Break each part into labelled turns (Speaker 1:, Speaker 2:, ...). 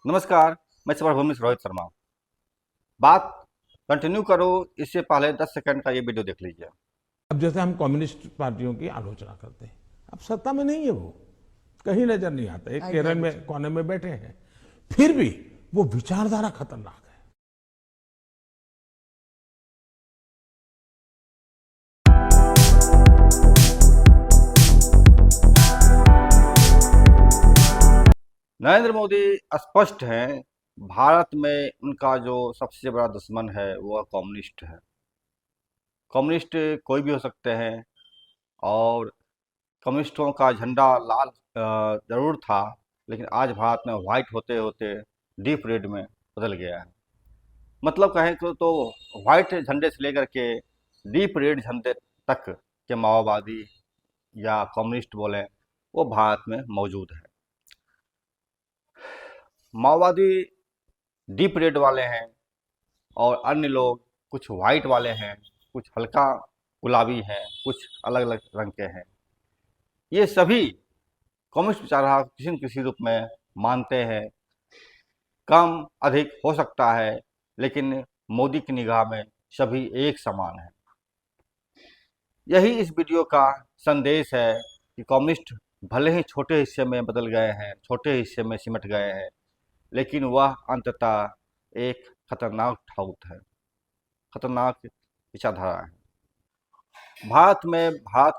Speaker 1: नमस्कार। मैं प्रभु रोहित शर्मा। बात कंटिन्यू करो, इससे पहले 10 सेकंड का ये वीडियो देख लीजिए।
Speaker 2: अब जैसे हम कम्युनिस्ट पार्टियों की आलोचना करते हैं, अब सत्ता में नहीं है, वो कहीं नजर नहीं आता, एक केरल में कोने में बैठे हैं, फिर भी वो विचारधारा खतरनाक है।
Speaker 1: नरेंद्र मोदी स्पष्ट हैं। भारत में उनका जो सबसे बड़ा दुश्मन है वह कम्युनिस्ट है। कम्युनिस्ट कोई भी हो सकते हैं, और कम्युनिस्टों का झंडा लाल जरूर था, लेकिन आज भारत में व्हाइट होते होते डीप रेड में बदल गया है। मतलब कहें तो व्हाइट झंडे से लेकर के डीप रेड झंडे तक के माओवादी या कम्युनिस्ट बोलें, वो भारत में मौजूद है। माओवादी डीप रेड वाले हैं, और अन्य लोग कुछ वाइट वाले हैं, कुछ हल्का गुलाबी हैं, कुछ अलग अलग रंग के हैं। ये सभी कम्युनिस्ट विचारधारा किसी न किसी रूप में मानते हैं। कम अधिक हो सकता है, लेकिन मोदी की निगाह में सभी एक समान है। यही इस वीडियो का संदेश है कि कम्युनिस्ट भले ही छोटे हिस्से में बदल गए हैं, छोटे हिस्से में सिमट गए हैं, लेकिन वह अंततः एक खतरनाक ठाउत है, खतरनाक विचारधारा है। भारत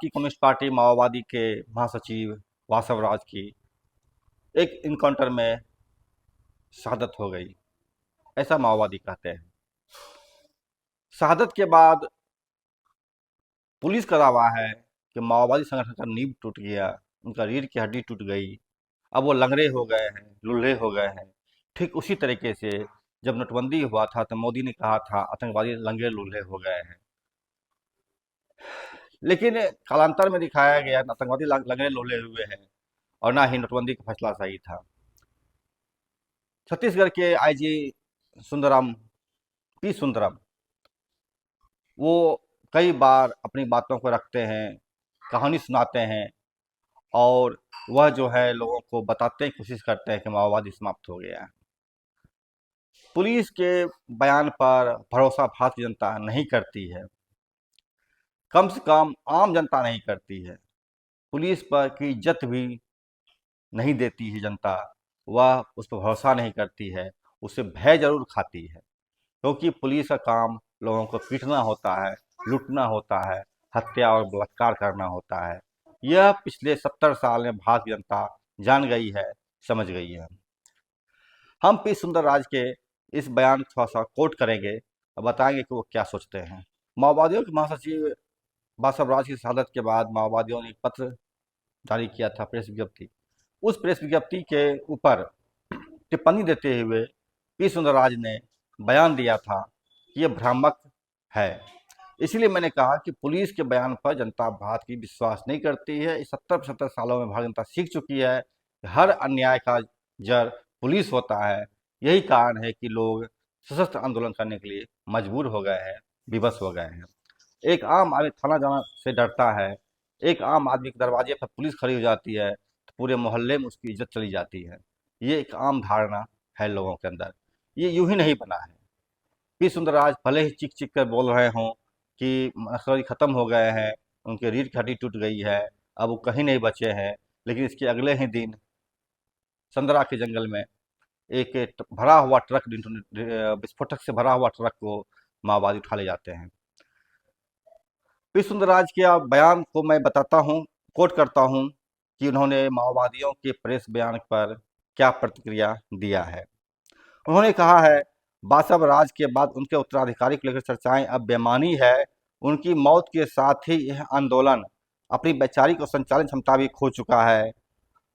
Speaker 1: की कम्युनिस्ट पार्टी माओवादी के महासचिव वासव राज की एक इनकाउंटर में शहादत हो गई, ऐसा माओवादी कहते हैं। शहादत के बाद पुलिस का दावा है कि माओवादी संगठन का नींव टूट गया, उनका रीढ़ की हड्डी टूट गई, अब वो लंगड़े हो गए हैं, लुल्हे हो गए हैं। ठीक उसी तरीके से जब नोटबंदी हुआ था तो मोदी ने कहा था आतंकवादी लंगड़े लुल्हे हो गए हैं, लेकिन कालांतर में दिखाया गया आतंकवादी लंगड़े लुल्हे हुए हैं, और ना ही नोटबंदी का फैसला सही था। छत्तीसगढ़ के आईजी सुंदरम पी सुंदरम, वो कई बार अपनी बातों को रखते हैं, कहानी सुनाते हैं, और वह जो है लोगों को बताते हैं, कोशिश करते हैं कि माओवादी समाप्त हो गया है। पुलिस के बयान पर भरोसा भारतीय जनता नहीं करती है, कम से कम आम जनता नहीं करती है। पुलिस पर की इज्जत भी नहीं देती है जनता, वह उस पर भरोसा नहीं करती है, उससे भय जरूर खाती है, क्योंकि पुलिस का काम लोगों को पीटना होता है, लूटना होता है, हत्या और बलात्कार करना होता है। यह पिछले 70 साल में भारतीय जनता जान गई है, समझ गई है। हम पी सुंदरराज के इस बयान को थोड़ा सा कोट करेंगे और बताएंगे कि वो क्या सोचते हैं। माओवादियों के महासचिव बासव राज की शहादत के बाद माओवादियों ने एक पत्र जारी किया था, प्रेस विज्ञप्ति। उस प्रेस विज्ञप्ति के ऊपर टिप्पणी देते हुए पी सुंदरराज ने बयान दिया था कि यह भ्रामक है। इसीलिए मैंने कहा कि पुलिस के बयान पर जनता भारत की विश्वास नहीं करती है। इस 70-75 सालों में भारत जनता सीख चुकी है कि हर अन्याय का जड़ पुलिस होता है। यही कारण है कि लोग सशस्त्र आंदोलन करने के लिए मजबूर हो गए हैं, विवश हो गए हैं। एक आम आदमी थाना जाना से डरता है, एक आम आदमी के दरवाजे पर पुलिस खड़ी हो जाती है तो पूरे मोहल्ले में उसकी इज्जत चली जाती है। ये एक आम धारणा है लोगों के अंदर, ये यूं ही नहीं बना है। पी सुंदरराज भले ही चीख चीख कर बोल रहे हों कि नक्सली खत्म हो गए हैं, उनके रीढ़ की हड्डी टूट गई है, अब वो कहीं नहीं बचे हैं, लेकिन इसके अगले ही दिन संदरा के जंगल में एक भरा हुआ ट्रक, विस्फोटक से भरा हुआ ट्रक को माओवादी उठा ले जाते हैं। पी सुंदरराज के बयान को मैं बताता हूँ, कोट करता हूँ कि उन्होंने माओवादियों के प्रेस बयान पर क्या प्रतिक्रिया दिया है। उन्होंने कहा है, बासव राज के बाद उनके उत्तराधिकारी को लेकर चर्चाएं अब बेमानी है। उनकी मौत के साथ ही यह आंदोलन अपनी वैचारिक और संचालन क्षमता भी खो चुका है।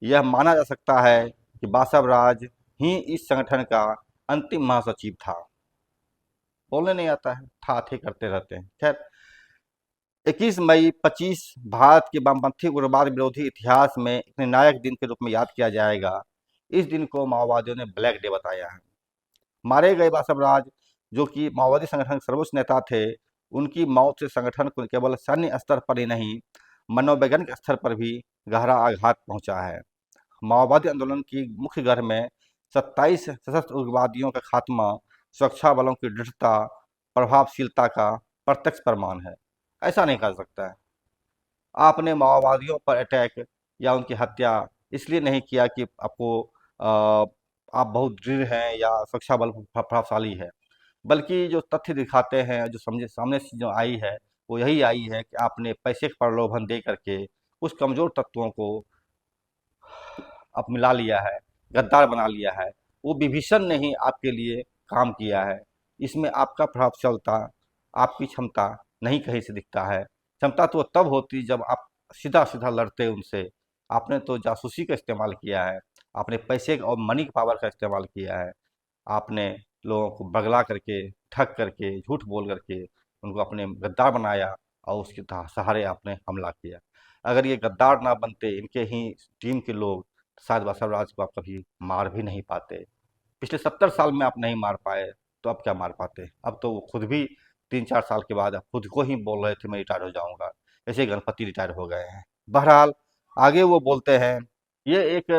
Speaker 1: यह माना जा सकता है कि बासव राज ही इस संगठन का अंतिम महासचिव था। बोलने नहीं आता है, थे करते रहते हैं। खैर, 21 मई 25 भारत के वामपंथी उग्रवाद विरोधी इतिहास में एक निर्णायक दिन के रूप में याद किया जाएगा। इस दिन को माओवादियों ने ब्लैक डे बताया है। मारे गए बासव राज, जो कि माओवादी संगठन के सर्वोच्च नेता थे, उनकी मौत से संगठन को केवल सैन्य स्तर पर ही नहीं, मनोवैज्ञानिक स्तर पर भी गहरा आघात पहुंचा है। माओवादी आंदोलन की मुख्य गढ़ में 27 सशस्त्र उग्रवादियों का खात्मा सुरक्षा बलों की दृढ़ता, प्रभावशीलता का प्रत्यक्ष प्रमाण है। ऐसा नहीं कर सकता है। आपने माओवादियों पर अटैक या उनकी हत्या इसलिए नहीं किया कि आपको आप बहुत दृढ़ हैं या सुरक्षा बल प्रभावशाली है, बल्कि जो तथ्य दिखाते हैं, जो समझे सामने से जो आई है, वो यही आई है कि आपने पैसे का प्रलोभन दे करके कुछ कमज़ोर तत्वों को अब मिला लिया है, गद्दार बना लिया है। वो विभीषण ने ही आपके लिए काम किया है। इसमें आपका प्रभावशीलता, आपकी क्षमता नहीं कहीं से दिखता है। क्षमता तो तब होती जब आप सीधा-सीधा लड़ते उनसे। आपने तो जासूसी का इस्तेमाल किया है, आपने पैसे और मनी पावर का इस्तेमाल किया है। आपने लोगों को बगला करके, ठग करके, झूठ बोल करके उनको अपने गद्दार बनाया और उसके सहारे आपने हमला किया। अगर ये गद्दार ना बनते, इनके ही टीम के लोग, शायद बसवराज को आप कभी मार भी नहीं पाते। पिछले 70 साल में आप नहीं मार पाए, तो अब क्या मार पाते? अब तो वो खुद भी 3-4 साल के बाद अब खुद को ही बोल रहे थे मैं रिटायर हो जाऊँगा। ऐसे गणपति रिटायर हो गए हैं। बहरहाल आगे वो बोलते हैं, ये एक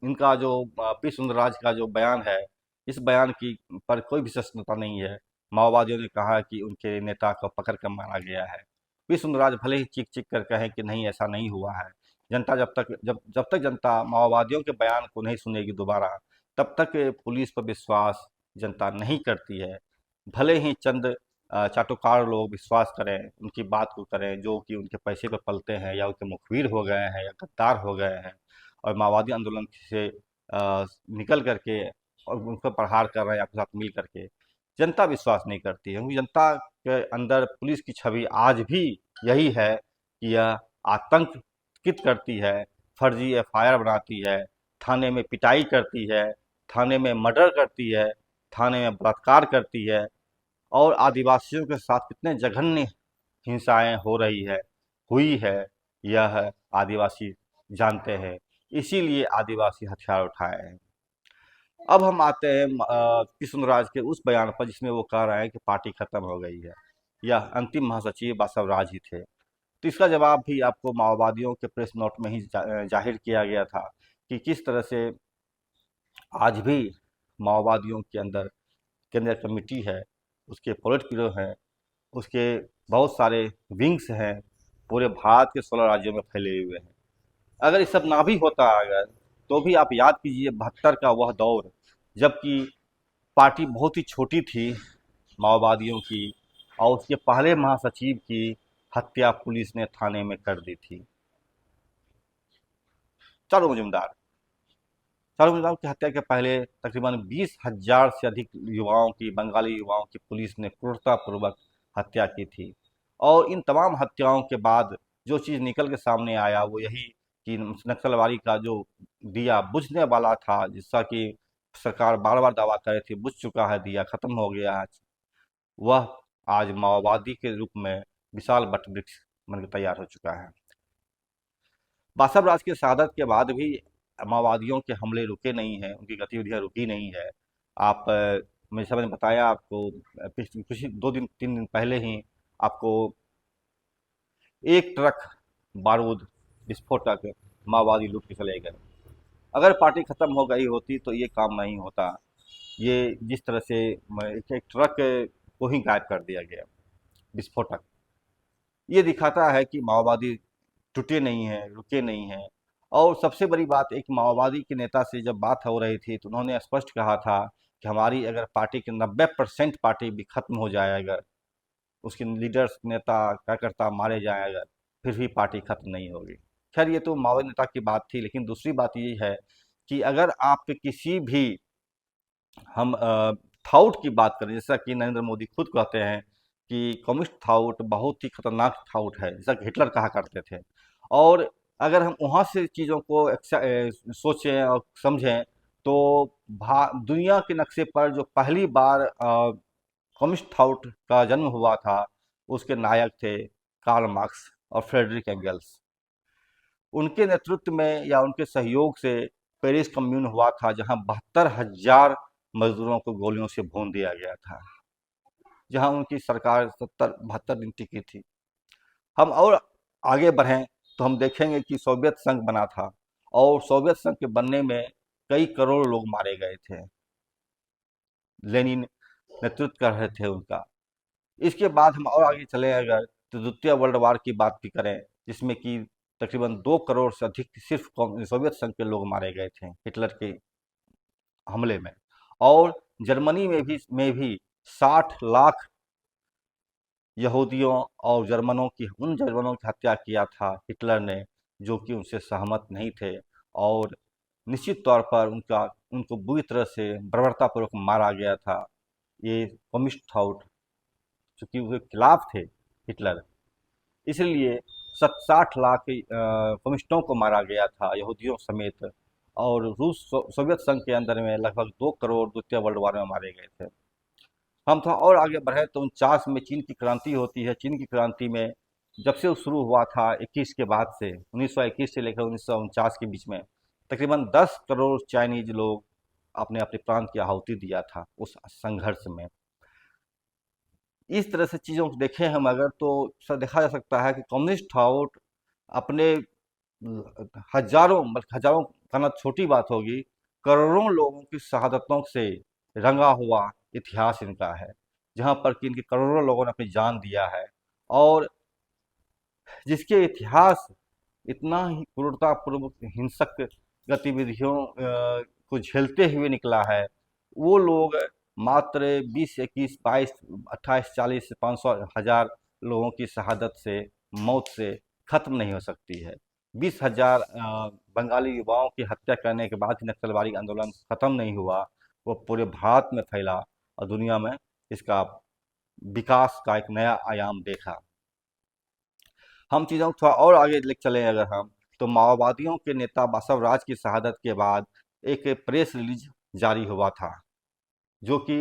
Speaker 1: इनका जो पी सुंदरराज का जो बयान है, इस बयान की पर कोई विश्वसनीयता नहीं है। माओवादियों ने कहा कि उनके नेता को पकड़ कर मारा गया है। पी सुंदरराज भले ही चीख-चीख कर कहें कि नहीं ऐसा नहीं हुआ है। जनता जब तक जनता माओवादियों के बयान को नहीं सुनेगी दोबारा, तब तक पुलिस पर विश्वास जनता नहीं करती है। भले ही चंद चाटुकार लोग विश्वास करें, उनकी बात को करें, जो कि उनके पैसे पे पलते हैं या उनके मुखबिर हो गए हैं या गद्दार हो गए हैं और माओवादी आंदोलन से निकल करके और उन पर प्रहार कर रहे हैं आपके साथ मिल करके। जनता विश्वास नहीं करती है, क्योंकि जनता के अंदर पुलिस की छवि आज भी यही है कि यह आतंकित करती है, फर्जी एफआईआर बनाती है, थाने में पिटाई करती है, थाने में मर्डर करती है, थाने में बलात्कार करती है और आदिवासियों के साथ कितने जघन्य हिंसाएं हो रही है, हुई है, यह आदिवासी जानते हैं। इसीलिए आदिवासी हथियार उठाए हैं। अब हम आते हैं कृष्णराज के उस बयान पर जिसमें वो कह रहे हैं कि पार्टी खत्म हो गई है। यह अंतिम महासचिव बासवराज ही थे। तो इसका जवाब भी आपको माओवादियों के प्रेस नोट में ही जाहिर किया गया था कि किस तरह से आज भी माओवादियों के अंदर केंद्रीय कमेटी है, उसके पोलिट ब्यूरो है, उसके बहुत सारे विंग्स हैं, पूरे भारत के 16 राज्यों में फैले हुए हैं। अगर ये सब ना भी होता अगर, तो भी आप याद कीजिए 72 का वह दौर, जबकि पार्टी बहुत ही छोटी थी माओवादियों की, और उसके पहले महासचिव की हत्या पुलिस ने थाने में कर दी थी। चारों मुजुमदार चारों मुजुमदार की हत्या के पहले तकरीबन 20,000 से अधिक युवाओं की, बंगाली युवाओं की पुलिस ने क्रूरतापूर्वक हत्या की थी। और इन तमाम हत्याओं के बाद जो चीज़ निकल के सामने आया वो यही कि नक्सलवादी का जो दिया बुझने वाला था, जिसका कि सरकार बार बार दावा कर रही थी बुझ चुका है, दिया खत्म हो गया है, वह आज माओवादी के रूप में विशाल वटवृक्ष बनकर तैयार हो चुका है। बासव राज की शहादत के बाद भी माओवादियों के हमले रुके नहीं हैं, उनकी गतिविधियां रुकी नहीं है। आप मेरे साहब ने बताया आपको, कुछ 2-3 दिन पहले ही आपको एक ट्रक बारूद विस्फोटक माओवादी लूट के चले गए। अगर पार्टी खत्म हो गई होती तो ये काम नहीं होता। ये जिस तरह से एक ट्रक को ही गायब कर दिया गया, विस्फोटक, ये दिखाता है कि माओवादी टूटे नहीं हैं, रुके नहीं हैं। और सबसे बड़ी बात, एक माओवादी के नेता से जब बात हो रही थी तो उन्होंने स्पष्ट कहा था कि हमारी अगर पार्टी के 90% पार्टी भी खत्म हो जाए, अगर उसके लीडर्स, नेता, कार्यकर्ता मारे जाएं अगर, फिर भी पार्टी खत्म नहीं होगी। खैर ये तो माओवादी नेता की बात थी, लेकिन दूसरी बात ये है कि अगर आप किसी भी हम थाउट की बात करें, जैसा कि नरेंद्र मोदी खुद कहते हैं कि कम्युनिस्ट थाउट बहुत ही खतरनाक थाउट है, जैसा कि हिटलर कहा करते थे। और अगर हम वहाँ से चीज़ों को सोचें और समझें तो दुनिया के नक्शे पर जो पहली बार कम्युनिस्ट थाउट का जन्म हुआ था, उसके नायक थे कार्ल मार्क्स और फ्रेडरिक एंगल्स। उनके नेतृत्व में या उनके सहयोग से पेरिस कम्यून हुआ था, जहां 72,000 मजदूरों को गोलियों से भून दिया गया था, जहां उनकी सरकार 70-72 दिन टिकी थी। हम और आगे बढ़ें तो हम देखेंगे कि सोवियत संघ बना था, और सोवियत संघ के बनने में कई करोड़ लोग मारे गए थे। लेनिन नेतृत्व कर रहे थे उनका। इसके बाद हम और आगे चले अगर तो द्वितीय वर्ल्ड वार की बात भी करें, जिसमें कि तकरीबन 2 करोड़ से अधिक सिर्फ सोवियत संघ के लोग मारे गए थे हिटलर के हमले में। और जर्मनी में भी 60 लाख यहूदियों और उन जर्मनों की हत्या किया था हिटलर ने, जो कि उनसे सहमत नहीं थे। और निश्चित तौर पर उनको बुरी तरह से बर्बरतापूर्वक मारा गया था। ये कम्युनिस्ट थॉट, चूंकि उसके खिलाफ थे हिटलर, इसलिए 60 लाख कम्युनिस्टों को मारा गया था यहूदियों समेत। और सोवियत संघ के अंदर में लगभग 2 करोड़ द्वितीय वर्ल्ड वार में मारे गए थे। हम थोड़ा और आगे बढ़े तो 49 में चीन की क्रांति होती है। चीन की क्रांति में जब से वो शुरू हुआ था 21 के बाद से, 1921 से लेकर 1949 के बीच में तकरीबन 10 करोड़ चाइनीज लोग अपने अपने प्राण की आहुति दिया था उस संघर्ष में। इस तरह से चीज़ों को देखें हम अगर तो देखा जा सकता है कि कम्युनिस्ट थॉट अपने हजारों कहना छोटी बात होगी, करोड़ों लोगों की शहादतों से रंगा हुआ इतिहास इनका है, जहाँ पर कि इनके करोड़ों लोगों ने अपनी जान दिया है। और जिसके इतिहास इतना ही क्रूरतापूर्वक हिंसक गतिविधियों को झेलते हुए निकला है, वो लोग मात्र 20, 21, 22, 28, 40, 500, 1000 लोगों की शहादत से, मौत से खत्म नहीं हो सकती है। 20,000 बंगाली युवाओं की हत्या करने के बाद ही नक्सलवादी आंदोलन खत्म नहीं हुआ, वो पूरे भारत में फैला और दुनिया में इसका विकास का एक नया आयाम देखा। हम चीज़ों को थोड़ा और आगे ले चलें अगर हम, तो माओवादियों के नेता बसव राज की शहादत के बाद एक प्रेस रिलीज जारी हुआ था, जो कि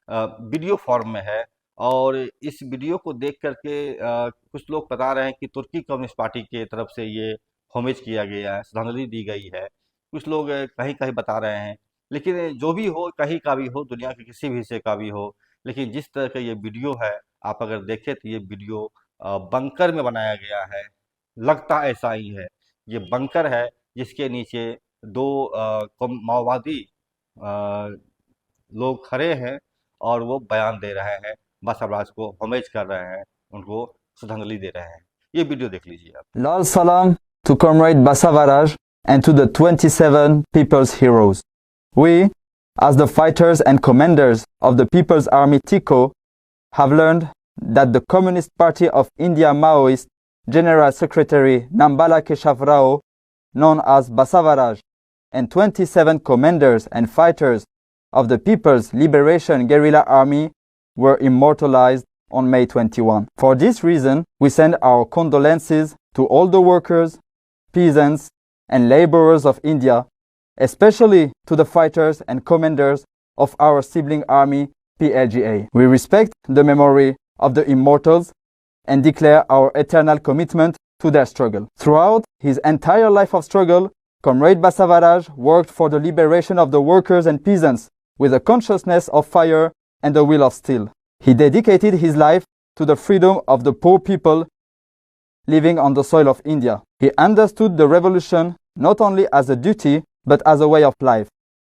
Speaker 1: वीडियो फॉर्म में है। और इस वीडियो को देख करके कुछ लोग बता रहे हैं कि तुर्की कम्युनिस्ट पार्टी की तरफ से ये होमेज किया गया है, श्रद्धांजलि दी गई है। कुछ लोग कहीं कहीं बता रहे हैं, लेकिन जो भी हो, कहीं का भी हो, दुनिया के किसी भी हिस्से का भी हो, लेकिन जिस तरह का ये वीडियो है, आप अगर देखें तो ये वीडियो बंकर में बनाया गया है। लगता ऐसा ही है, ये बंकर है जिसके नीचे 2 माओवादी लोग खड़े हैं और वो बयान दे रहे हैं, बसव राज को होमेज कर रहे हैं, उनको श्रद्धांजलि दे रहे हैं। ये वीडियो देख लीजिए आप।
Speaker 3: Lal salam to Comrade Basavaraj and to the 27 People's Heroes. We, as the fighters and commanders of the People's Army TICO, have learned that the Communist Party of India Maoist General Secretary Nambala Keshav Rao, known as Basavaraj, and 27 commanders and fighters of the People's Liberation Guerrilla Army were immortalized on May 21. For this reason, we send our condolences to all the workers, peasants, and laborers of India, especially to the fighters and commanders of our sibling army, PLGA. We respect the memory of the immortals and declare our eternal commitment to their struggle. Throughout his entire life of struggle, Comrade Basavaraj worked for the liberation of the workers and peasants with a consciousness of fire and a will of steel. He dedicated his life to the freedom of the poor people living on the soil of India. He understood the revolution not only as a duty, but as a way of life.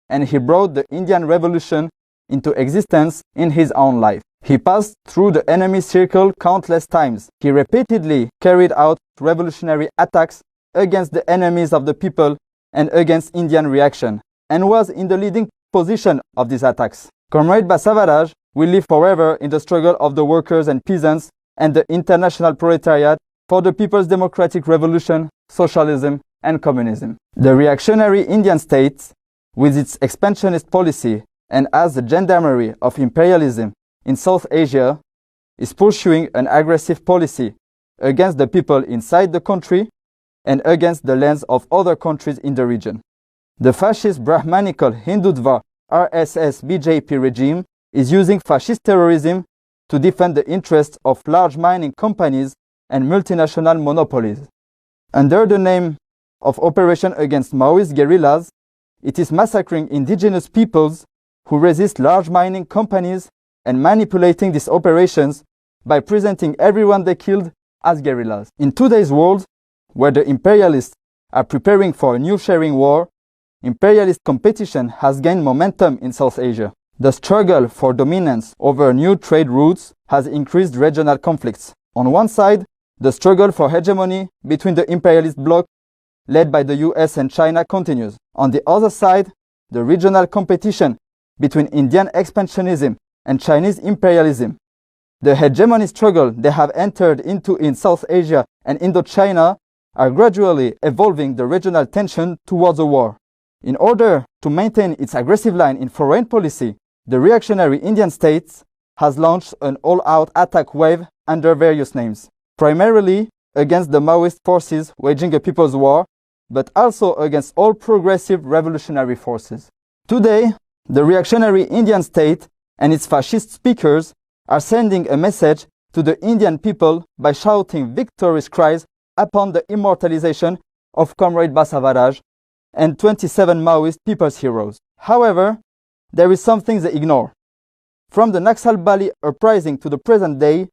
Speaker 3: And he brought the Indian Revolution into existence in his own life. He passed through the enemy circle countless times. He repeatedly carried out revolutionary attacks against the enemies of the people and against Indian reaction, and was in the leading position of these attacks. Comrade Basavaraj will live forever in the struggle of the workers and peasants and the international proletariat for the people's democratic revolution, socialism, and communism. The reactionary Indian state, with its expansionist policy and as the gendarmerie of imperialism in South Asia, is pursuing an aggressive policy against the people inside the country and against the lands of other countries in the region. The fascist Brahmanical Hindutva RSS BJP regime is using fascist terrorism to defend the interests of large mining companies and multinational monopolies. Under the name of Operation Against Maoist Guerrillas, it is massacring indigenous peoples who resist large mining companies and manipulating these operations by presenting everyone they killed as guerrillas. In today's world, where the imperialists are preparing for a new sharing war, imperialist competition has gained momentum in South Asia. The struggle for dominance over new trade routes has increased regional conflicts. On one side, the struggle for hegemony between the imperialist bloc led by the US and China continues. On the other side, the regional competition between Indian expansionism and Chinese imperialism. The hegemony struggle they have entered into in South Asia and Indochina are gradually evolving the regional tension towards a war. In order to maintain its aggressive line in foreign policy, the reactionary Indian state has launched an all-out attack wave under various names, primarily against the Maoist forces waging a people's war, but also against all progressive revolutionary forces. Today, the reactionary Indian state and its fascist speakers are sending a message to the Indian people by shouting victorious cries upon the immortalization of Comrade Basavaraj and 27 Maoist people's heroes. However, there is something they ignore. From the Naxal Bali uprising to the present day,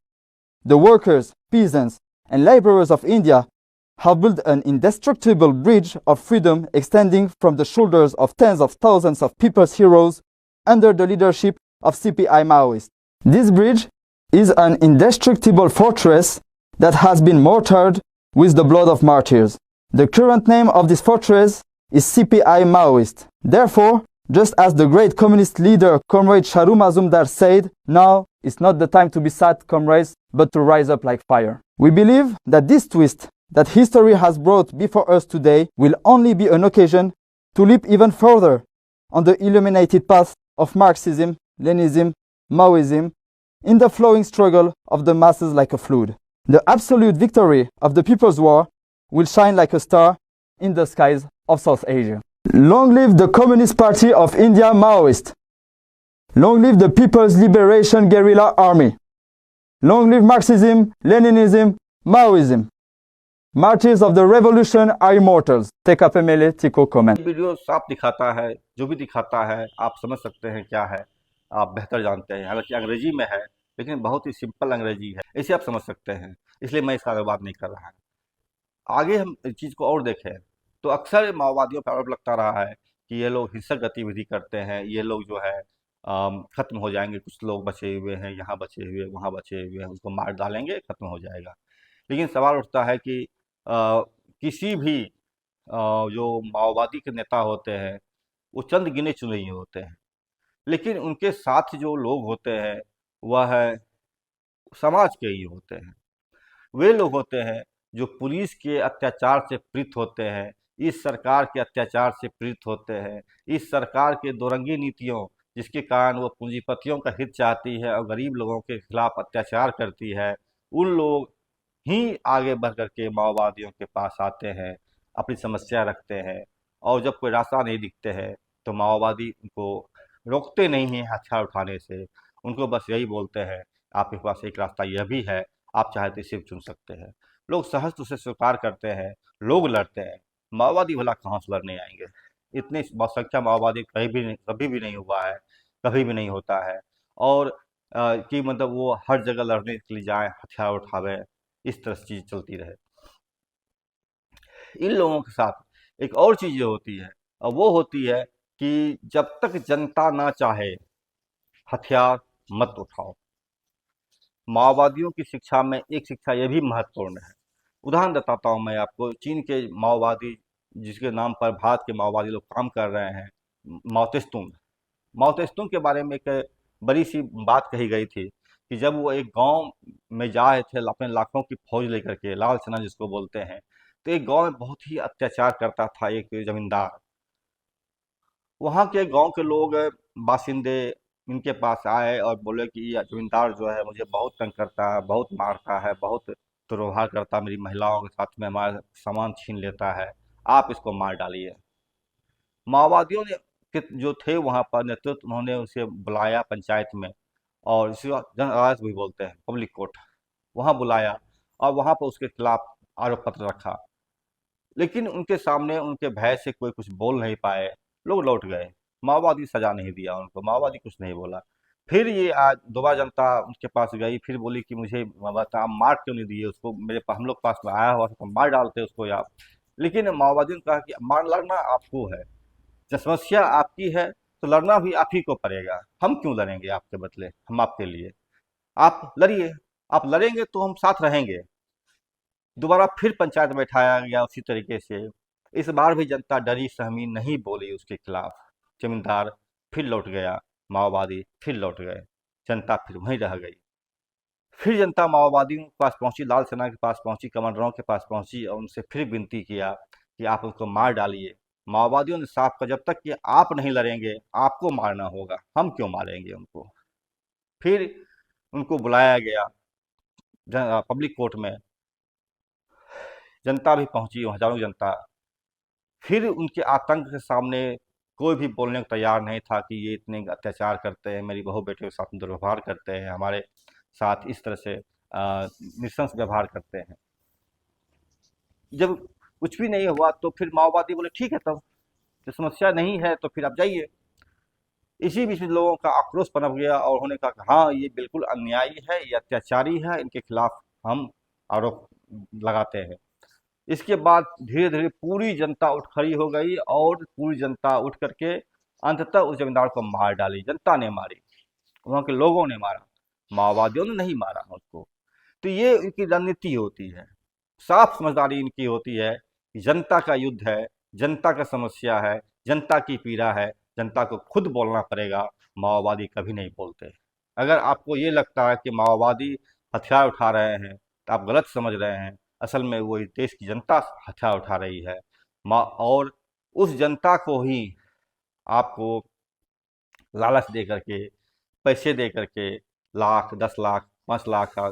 Speaker 3: the workers, peasants, and laborers of India have built an indestructible bridge of freedom extending from the shoulders of tens of thousands of people's heroes under the leadership of CPI Maoists. This bridge is an indestructible fortress that has been mortared with the blood of martyrs. The current name of this fortress is CPI Maoist. Therefore, just as the great communist leader Comrade Charu Mazumdar said, now is not the time to be sad, comrades, but to rise up like fire. We believe that this twist that history has brought before us today will only be an occasion to leap even further on the illuminated path of Marxism, Leninism, Maoism, in the flowing struggle of the masses like a flood. The absolute victory of the People's War will shine like a star in the skies of South Asia. Long live the Communist Party of India Maoist. Long live the People's Liberation Guerrilla Army. Long live Marxism, Leninism, Maoism. Martyrs of the revolution are immortals. TKPMLA Tico comment.
Speaker 1: Video साफ दिखाता है, जो भी दिखाता है आप समझ सकते हैं क्या है, आप बेहतर जानते हैं। हालांकि अंग्रेजी में है, लेकिन बहुत ही सिंपल अंग्रेजी है, इसे आप समझ सकते हैं, इसलिए मैं इसका अनुवाद नहीं कर रहा है। आगे हम इस चीज़ को और देखें तो अक्सर माओवादियों पर आरोप लगता रहा है कि ये लोग हिंसक गतिविधि करते हैं, ये लोग जो है ख़त्म हो जाएंगे, कुछ लोग बचे हुए हैं, यहाँ बचे हुए, वहाँ बचे हुए हैं, उसको मार डालेंगे, ख़त्म हो जाएगा। लेकिन सवाल उठता है कि किसी भी जो माओवादी के नेता होते हैं वो चंद गिने चुने ही होते हैं, लेकिन उनके साथ जो लोग होते हैं वह समाज के ही होते हैं। वे लोग होते हैं जो पुलिस के अत्याचार से पीड़ित होते हैं, इस सरकार के अत्याचार से पीड़ित होते हैं, इस सरकार के दोरंगी नीतियों जिसके कारण वो पूंजीपतियों का हित चाहती है और गरीब लोगों के खिलाफ अत्याचार करती है, उन लोग ही आगे बढ़ कर के माओवादियों के पास आते हैं, अपनी समस्या रखते हैं, और जब कोई रास्ता नहीं दिखते हैं तो माओवादी उनको रोकते नहीं हैं हथियार उठाने से। उनको बस यही बोलते हैं आपके पास एक रास्ता यह भी है, आप चाहे तो इसे चुन सकते हैं। लोग सहज उसे स्वीकार करते हैं, लोग लड़ते हैं। माओवादी भला कहाँ से लड़ने आएंगे? इतनी बहुसंख्या माओवादी कभी भी नहीं हुआ है, कभी भी नहीं होता है। और कि मतलब वो हर जगह लड़ने के लिए जाए, हथियार उठावे, इस तरह से चीज़ चलती रहे। इन लोगों के साथ एक और चीज़ होती है, और वो होती है कि जब तक जनता ना चाहे हथियार मत उठाओ। माओवादियों की शिक्षा में एक शिक्षा यह भी महत्वपूर्ण है। उदाहरण बताता हूँ मैं आपको, चीन के माओवादी जिसके नाम पर भारत के माओवादी लोग काम कर रहे हैं, माओ त्से के बारे में एक बड़ी सी बात कही गई थी कि जब वो एक गांव में जा रहे थे अपने लाखों की फौज लेकर के, लाल सेना जिसको बोलते हैं, तो एक गांव में बहुत ही अत्याचार करता था एक जमींदार। वहाँ के गांव के लोग बासिंदे इनके पास आए और बोले कि ये जमींदार जो है मुझे बहुत तंग करता है, बहुत मारता है, बहुत दुर्व्यवहार करता है, मेरी महिलाओं के साथ में हमारा सामान छीन लेता है, आप इसको मार डालिए। माओवादियों ने जो थे वहाँ पर नेतृत्व, उन्होंने उसे बुलाया पंचायत में, और इसे जन अदालत भी बोलते हैं, पब्लिक कोर्ट, वहाँ बुलाया और वहाँ पर उसके खिलाफ आरोप पत्र रखा। लेकिन उनके सामने उनके भय से कोई कुछ बोल नहीं पाए, लोग लौट गए। माओवादी सजा नहीं दिया उनको, माओवादी कुछ नहीं बोला। फिर ये आज दोबारा जनता उनके पास गई, फिर बोली कि मुझे बता, मार क्यों नहीं दिए उसको, मेरे हम लोग पास में आया हुआ तो मार डालते उसको आप। लेकिन माओवादियों ने कहा कि मार लड़ना आपको है, जब समस्या आपकी है तो लड़ना भी आप ही को पड़ेगा। हम क्यों लड़ेंगे आपके बदले, हम आपके लिए। आप लड़िए, आप लड़ेंगे तो हम साथ रहेंगे। दोबारा फिर पंचायत बैठाया गया उसी तरीके से। इस बार भी जनता डरी सहमी नहीं बोली उसके खिलाफ। जमींदार फिर लौट गया, माओवादी फिर लौट गए, जनता फिर वहीं रह गई। फिर जनता माओवादियों के पास पहुंची, लाल सेना के पास पहुंची, कमांडरों के पास पहुंची और उनसे फिर विनती किया कि आप उनको मार डालिए। माओवादियों ने साफ कहा, जब तक कि आप नहीं लड़ेंगे आपको मारना होगा, हम क्यों मारेंगे उनको। फिर उनको बुलाया गया पब्लिक कोर्ट में, जनता भी पहुंची, हजारों जनता। फिर उनके आतंक के सामने कोई भी बोलने को तैयार नहीं था कि ये इतने अत्याचार करते हैं, मेरी बहू बेटियों के साथ दुर्व्यवहार करते हैं, हमारे साथ इस तरह से नृशंस व्यवहार करते हैं। जब कुछ भी नहीं हुआ तो फिर माओवादी बोले ठीक है, तब जब समस्या नहीं है तो फिर आप जाइए। इसी बीच में लोगों का आक्रोश पनप गया और उन्होंने कहा कि हाँ, ये बिल्कुल अन्यायी है, ये अत्याचारी है, इनके खिलाफ हम आरोप लगाते हैं। इसके बाद धीरे धीरे पूरी जनता उठ खड़ी हो गई और पूरी जनता उठ करके अंततः उस जमींदार को मार डाली। जनता ने मारी, वहाँ के लोगों ने मारा, माओवादियों ने नहीं मारा उसको। तो ये इनकी रणनीति होती है, साफ समझदारी इनकी होती है कि जनता का युद्ध है, जनता का समस्या है, जनता की पीड़ा है, जनता को खुद बोलना पड़ेगा, माओवादी कभी नहीं बोलते। अगर आपको ये लगता है कि माओवादी हथियार उठा रहे हैं तो आप गलत समझ रहे हैं। असल में वो इस देश की जनता हथियार उठा रही है, और उस जनता को ही आपको लालच दे करके, पैसे दे करके, लाख 10 लाख 5 लाख का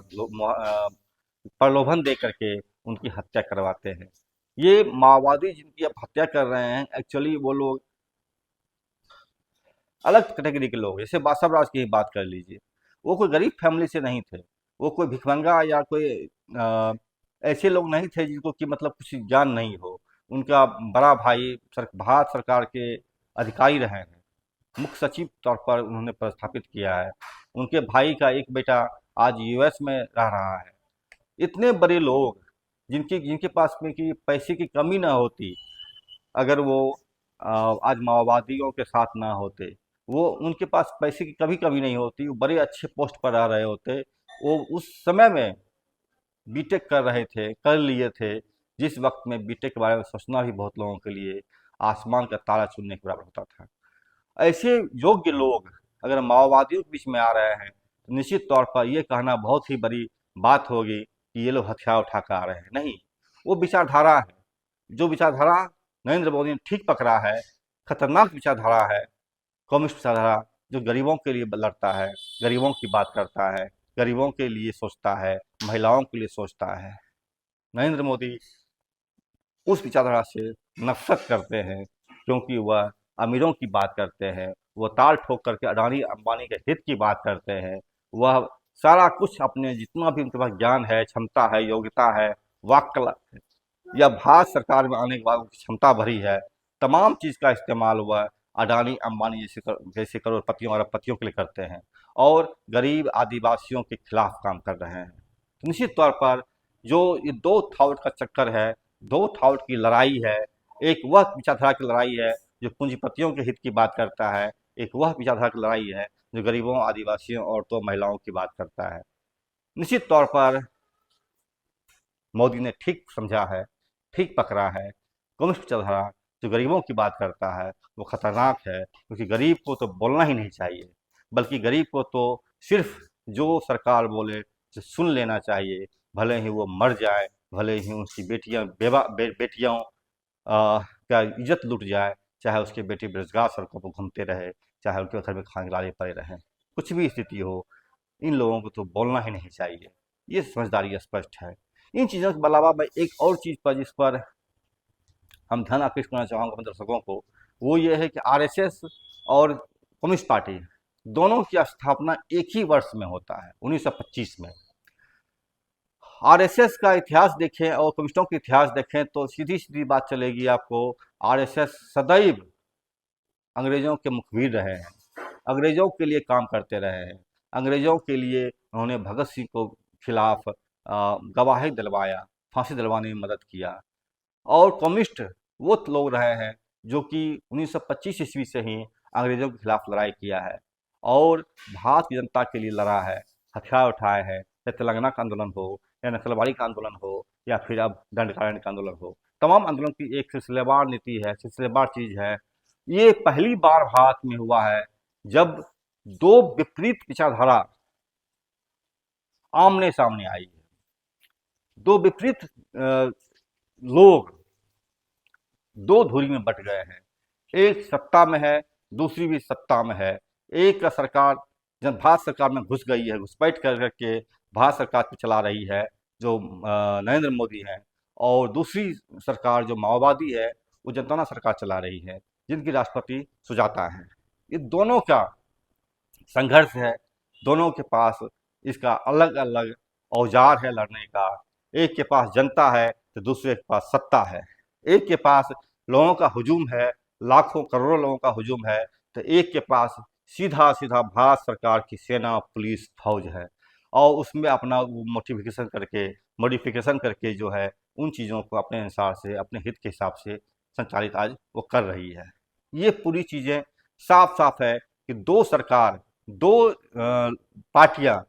Speaker 1: प्रलोभन दे करके उनकी हत्या करवाते हैं। ये माओवादी जिनकी आप हत्या कर रहे हैं, एक्चुअली वो लोग अलग कैटेगरी के लोग, जैसे बासव राज की ही बात कर लीजिए। वो कोई गरीब फैमिली से नहीं थे, वो कोई भिखमंगा या कोई ऐसे लोग नहीं थे जिनको कि मतलब कुछ ज्ञान नहीं हो। उनका बड़ा भाई भारत सरकार के अधिकारी रहे हैं, मुख्य सचिव तौर पर उन्होंने प्रस्थापित किया है। उनके भाई का एक बेटा आज यूएस में रह रहा है। इतने बड़े लोग जिनके जिनके पास में कि पैसे की कमी ना होती, अगर वो आज माओवादियों के साथ ना होते, वो उनके पास पैसे की कभी कभी नहीं होती, वो बड़े अच्छे पोस्ट पर आ रहे होते। वो उस समय में बीटेक कर रहे थे, कर लिए थे, जिस वक्त में बीटेक के बारे में सोचना भी बहुत लोगों के लिए आसमान का तारा चुनने के बराबर होता था। ऐसे योग्य लोग अगर माओवादियों के बीच में आ रहे हैं तो निश्चित तौर पर यह कहना बहुत ही बड़ी बात होगी कि ये लोग हथियार उठा कर आ रहे हैं। नहीं, वो विचारधारा है, जो विचारधारा नरेंद्र मोदी ने ठीक पकड़ा है, खतरनाक विचारधारा है, कम्युनिस्ट विचारधारा, जो गरीबों के लिए लड़ता है, गरीबों की बात करता है, गरीबों के लिए सोचता है, महिलाओं के लिए सोचता है। नरेंद्र मोदी उस विचारधारा से नफरत करते हैं क्योंकि वह अमीरों की बात करते हैं, वह ताल ठोक करके अडानी अंबानी के हित की बात करते हैं। वह सारा कुछ अपने जितना भी उनके पास ज्ञान है, क्षमता है, योग्यता है, वाक कला है, या भारत सरकार में आने के बाद उनकी क्षमता भरी है, तमाम चीज़ का इस्तेमाल वह अडानी अंबानी जैसे करोड़पतियों और अरबपतियों के लिए करते हैं और गरीब आदिवासियों के खिलाफ काम कर रहे हैं। तो निश्चित तौर पर जो ये दो थावट का चक्कर है, दो थावट की लड़ाई है, एक वह विचारधारा की लड़ाई है जो पूंजीपतियों के हित की बात करता है, एक वह विचारधारा की लड़ाई है जो गरीबों, आदिवासियों, औरतों, महिलाओं की बात करता है। निश्चित तौर पर मोदी ने ठीक समझा है, ठीक पकड़ा है। कम्युनिस्ट विचारधारा जो गरीबों की बात करता है वो खतरनाक है, क्योंकि गरीब को तो बोलना ही नहीं चाहिए, बल्कि गरीब को तो सिर्फ जो सरकार बोले तो सुन लेना चाहिए, भले ही वो मर जाए, भले ही उसकी बेटियां का इज्जत लूट जाए, चाहे उसके बेटे बेरोजगार सड़कों पर घूमते रहे, चाहे उनके घर में खाने लाले पड़े रहें, कुछ भी स्थिति हो, इन लोगों को तो बोलना ही नहीं चाहिए। ये समझदारी स्पष्ट है। इन चीज़ों के अलावा मैं एक और चीज़ पर जिस पर हम ध्यान आकृष्ट करना चाहूँगा अपने दर्शकों को, वो ये है कि आरएसएस और कम्युनिस्ट पार्टी दोनों की स्थापना एक ही वर्ष में होता है, 1925 में। आरएसएस का इतिहास देखें और कम्युनिस्टों का इतिहास देखें तो सीधी सीधी बात चलेगी आपको। आरएसएस सदैव अंग्रेजों के मुखबिर रहे हैं, अंग्रेजों के लिए काम करते रहे हैं, अंग्रेजों के लिए उन्होंने भगत सिंह को खिलाफ गवाही दिलवाया, फांसी दिलवाने में मदद किया। और कम्युनिस्ट वो लोग रहे हैं जो कि 1925 ईस्वी से ही अंग्रेजों के खिलाफ लड़ाई किया है और भारत की जनता के लिए लड़ा है, हथियार उठाए हैं, चाहे तेलंगाना का आंदोलन हो या नक्सलवाड़ी का आंदोलन हो या फिर अब दंडकारण्य का आंदोलन हो। तमाम आंदोलन की एक सिलसिलेवार नीति है, सिलसिलेवार चीज है। ये पहली बार भारत में हुआ है जब दो विपरीत विचारधारा आमने सामने आई है। दो विपरीत लोग दो धुरी में बट गए हैं, एक सत्ता में है, दूसरी भी सत्ता में है। एक का सरकार जब भारत सरकार में घुस गई है, घुसपैठ कर करके भारत सरकार को चला रही है जो नरेंद्र मोदी है, और दूसरी सरकार जो माओवादी है वो जनता सरकार चला रही है जिनकी राष्ट्रपति सुजाता है। ये दोनों का संघर्ष है, दोनों के पास इसका अलग अलग औजार है लड़ने का। एक के पास जनता है तो दूसरे के पास सत्ता है। एक के पास लोगों का हुजूम है, लाखों करोड़ों लोगों का हुजूम है, तो एक के पास सीधा सीधा भारत सरकार की सेना, पुलिस, फौज है और उसमें अपना मॉडिफिकेशन करके जो है उन चीज़ों को अपने अनुसार से, अपने हित के हिसाब से संचालित आज वो कर रही है। ये पूरी चीज़ें साफ साफ है कि दो सरकार, दो पार्टियां,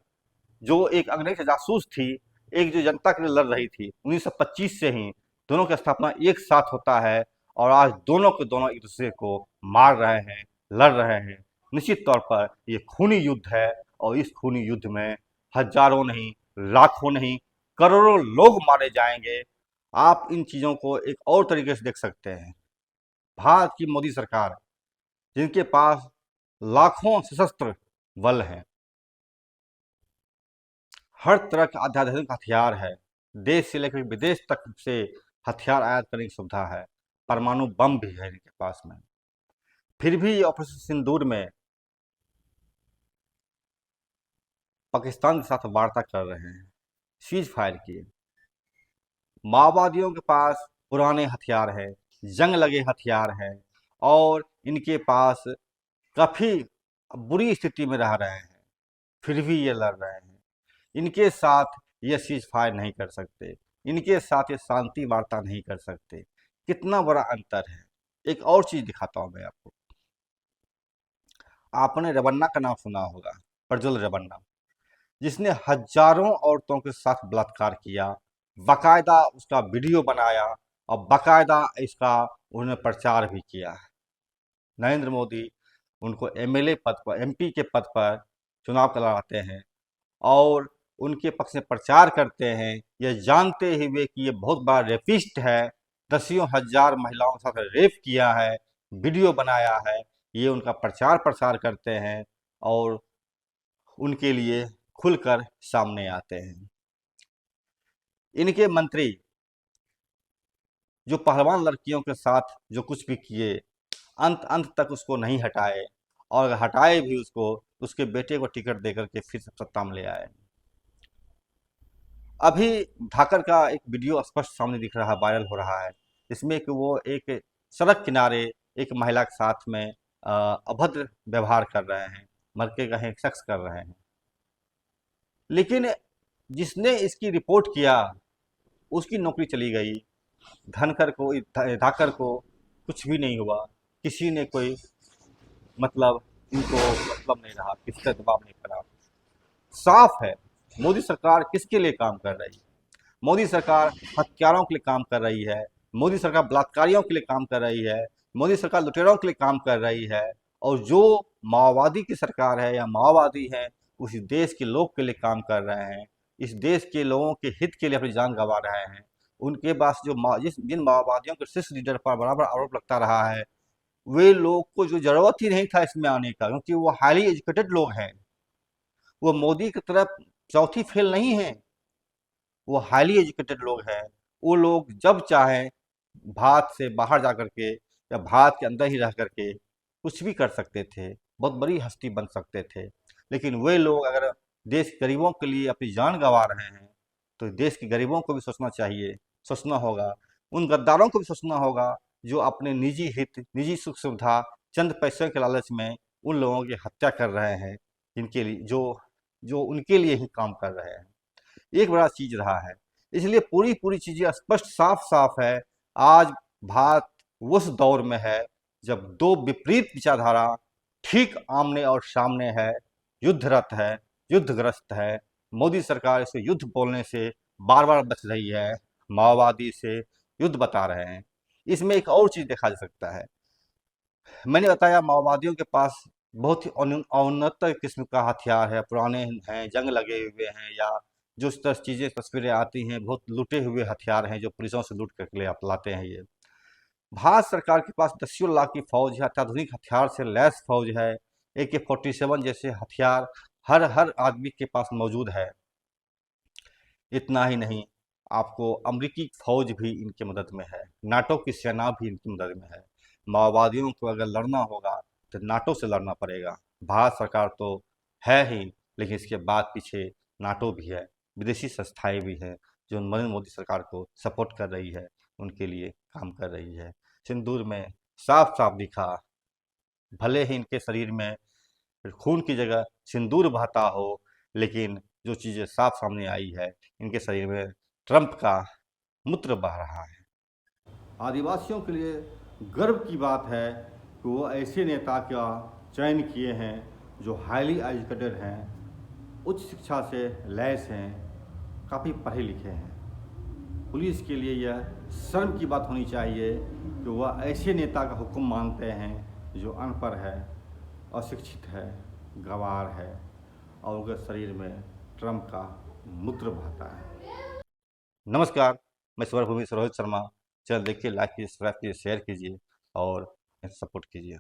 Speaker 1: जो एक अंग्रेज से जासूस थी, एक जो जनता के लिए लड़ रही थी, 1925 से ही दोनों की स्थापना एक साथ होता है और आज दोनों के दोनों एक दूसरे को मार रहे हैं, लड़ रहे हैं। निश्चित तौर पर ये खूनी युद्ध है और इस खूनी युद्ध में हजारों नहीं, लाखों नहीं, करोड़ों लोग मारे जाएंगे। आप इन चीज़ों को एक और तरीके से देख सकते हैं। भारत की मोदी सरकार, जिनके पास लाखों सशस्त्र बल हैं, हर तरह का अत्याधुनिक हथियार है, देश से लेकर विदेश तक से हथियार आयात करने की सुविधा है, परमाणु बम भी है इनके पास में, फिर भी ये ऑपरेशन सिंदूर में पाकिस्तान के साथ वार्ता कर रहे हैं, सीज फायर किए। माओवादियों के पास पुराने हथियार है, जंग लगे हथियार है और इनके पास काफी बुरी स्थिति में रह रहे हैं, फिर भी ये लड़ रहे हैं। इनके साथ ये सीज फायर नहीं कर सकते, इनके साथ ये शांति वार्ता नहीं कर सकते। कितना बड़ा अंतर है। एक और चीज दिखाता हूं मैं आपको। आपने रबन्ना का नाम सुना होगा, प्रज्वल रबन्ना, जिसने हजारों औरतों के साथ बलात्कार किया, बाकायदा उसका वीडियो बनाया और बाकायदा इसका उन्होंने प्रचार भी किया। नरेंद्र मोदी उनको एमएलए पद पर, एमपी के पद पर चुनाव कराते हैं और उनके पक्ष में प्रचार करते हैं, यह जानते हुए कि ये बहुत बड़ा रेपिस्ट है, दसियों हजार महिलाओं के साथ रेप किया है, वीडियो बनाया है। ये उनका प्रचार प्रसार करते हैं और उनके लिए खुलकर सामने आते हैं। इनके मंत्री जो पहलवान लड़कियों के साथ जो कुछ भी किए, अंत तक उसको नहीं हटाए और अगर हटाए भी उसको, उसके बेटे को टिकट देकर के फिर से सत्ता में ले आए। अभी धाकर का एक वीडियो स्पष्ट सामने दिख रहा है, वायरल हो रहा है, इसमें कि वो एक सड़क किनारे एक महिला के साथ में अभद्र व्यवहार कर रहे हैं, मरके कहीं सेक्स कर रहे हैं। लेकिन जिसने इसकी रिपोर्ट किया उसकी नौकरी चली गई, धनकर को, धाकर को कुछ भी नहीं हुआ, किसी ने कोई मतलब इनको मतलब नहीं रहा, किसी का दबाव नहीं करा। साफ है मोदी सरकार किसके लिए काम कर रही है। मोदी सरकार हत्यारों के लिए काम कर रही है, मोदी सरकार बलात्कारियों के लिए काम कर रही है, मोदी सरकार लुटेरों के लिए काम कर रही है। और जो माओवादी की सरकार है या माओवादी है, उस देश के लोग के लिए काम कर रहे हैं, इस देश के लोगों के हित के लिए अपनी जान गंवा रहे हैं। उनके पास जो जिन माओवादियों के शीर्ष लीडर पर बराबर आरोप लगता रहा है, वे लोग को जो जरूरत ही नहीं था इसमें आने का, क्योंकि वो हाईली एजुकेटेड लोग हैं, वो मोदी की तरफ चौथी फेल नहीं है, वो हाईली एजुकेटेड लोग हैं। वो लोग जब चाहें भारत से बाहर जा करके या भारत के अंदर ही रह करके कुछ भी कर सकते थे, बहुत बड़ी हस्ती बन सकते थे। लेकिन वे लोग अगर देश के गरीबों के लिए अपनी जान गंवा रहे हैं तो देश के गरीबों को भी सोचना चाहिए, सोचना होगा। उन गद्दारों को भी सोचना होगा जो अपने निजी हित, निजी सुख सुविधा, चंद पैसों के लालच में उन लोगों की हत्या कर रहे हैं, जिनके लिए जो उनके लिए ही काम कर रहे हैं। एक बड़ा चीज रहा है, इसलिए पूरी पूरी चीजें स्पष्ट साफ साफ है। आज भारत उस दौर में है जब दो विपरीत विचारधारा ठीक आमने और सामने है, युद्धरत है, युद्धग्रस्त है। मोदी सरकार इसे युद्ध बोलने से बार बार बच रही है, माओवादी से युद्ध बता रहे हैं। इसमें एक और चीज देखा जा सकता है, मैंने बताया माओवादियों के पास बहुत ही अउन्नत किस्म का हथियार है, पुराने हैं, जंग लगे हुए हैं, या जो इस तरह चीजें तस्वीरें आती हैं, बहुत लूटे हुए हथियार हैं जो पुलिसों से लूट कर ले आप लाते हैं। ये भारत सरकार के पास दसियों लाख की फौज है, अत्याधुनिक हथियार से लैस फौज है, AK-47 जैसे हथियार हर हर आदमी के पास मौजूद है। इतना ही नहीं, आपको अमेरिकी फौज भी इनकी मदद में है, नाटो की सेना भी इनकी मदद में है। माओवादियों को अगर लड़ना होगा तो नाटो से लड़ना पड़ेगा। भारत सरकार तो है ही, लेकिन इसके बाद पीछे नाटो भी है, विदेशी संस्थाएं भी हैं जो नरेंद्र मोदी सरकार को सपोर्ट कर रही है, उनके लिए काम कर रही है। सिंदूर में साफ साफ दिखा, भले ही इनके शरीर में खून की जगह सिंदूर बहता हो, लेकिन जो चीज़ें साफ सामने आई है, इनके शरीर में ट्रंप का मूत्र बह रहा है। आदिवासियों के लिए गर्व की बात है कि वो ऐसे नेता का चयन किए हैं जो हाईली एजुकेटेड हैं, उच्च शिक्षा से लैस हैं, काफ़ी पढ़े लिखे हैं। पुलिस के लिए यह शर्म की बात होनी चाहिए कि वह ऐसे नेता का हुक्म मानते हैं जो अनपढ़ है, अशिक्षित है, गंवार है और उनके शरीर में ट्रंप का मूत्र बहता है। नमस्कार, मैं स्वरभूमि से रोहित शर्मा। चैनल देखिए, लाइक कीजिए, सब्सक्राइब कीजिए, शेयर कीजिए और सपोर्ट कीजिए।